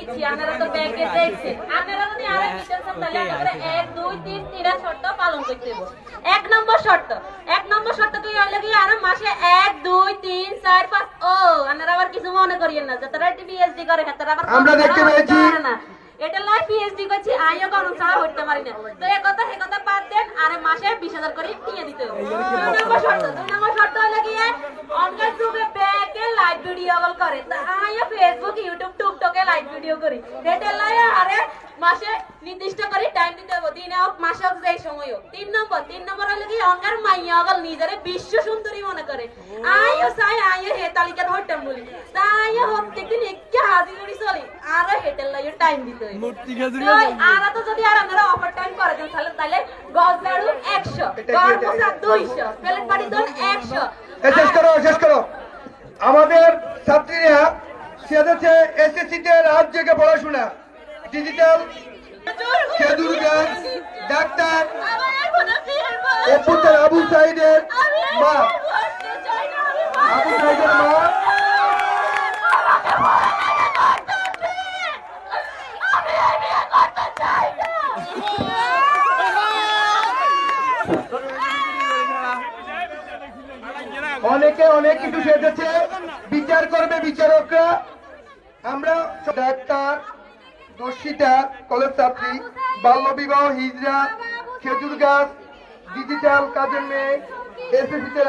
দিচ্ছি আপনারা তো ব্যাংকে দেখছেন আপনারা যদি আরো দিতেন তাহলে আমরা 1 2 3 তিনটা শর্ত পালন করতে দেব এক নম্বর শর্ত কি হইলো কি আর মাসে 1 2 3 4 5 ও আপনারা আবার কিছু মনে করিয়েন না যারা টিপিএসডি করে তারা আবার আমরা দেখতে পেয়েছি এটা লাই পিএইচডি করছি আইও কোন ছাড়া হইতে পারি না তো এই কথা বাদ দেন আরে মাসে 20000 করে দিয়ে দিতে হবে দুই নম্বর শর্ত হলো কি অনলাইন যুগে ব্যাকে লাইভ ভিডিও কল করে তা আইও ফেসবুক ইউটিউব টিকটকে লাইভ ভিডিও করি এটা লাই আরে মাসে নির্দিষ্ট করে টাইম দিতে হবে দিনে হোক মাসে হোক যেই সময় হোক তিন নম্বর হলো কি অনলাইন মাইয়া গল নিজেরে বিশ্ব সুন্দরী মনে করে আইও হে তালিকার হইতাম বলি তাইও প্রত্যেকদিন একে হাজির করি চলি আর হেটেল লাই টাইম দিতে হবে আর তো যদি আর আপনারা ওভার টাইম করে দেন তাহলে গজ ঝাড়ু 100 গড় পোছা 200 প্লেট বাড়ি দন 100 শেষ করো আমাদের ছাত্রীরা সেদেশে এসএসসিতে রাত জেগে পড়াশোনা ডিজিটাল খেজুর গাছ ডাক্তার আবু সাইদের মা অনেকে অনেক কিছু সেজেছে বিচার করবে বিচারকরা আমরা ডাক্তার দর্শিতা কলেজ ছাত্রী বাল্য বিবাহ হিজড়া খেজুর গাছ ডিজিটাল কাজের মেয়ে এসএসসিতে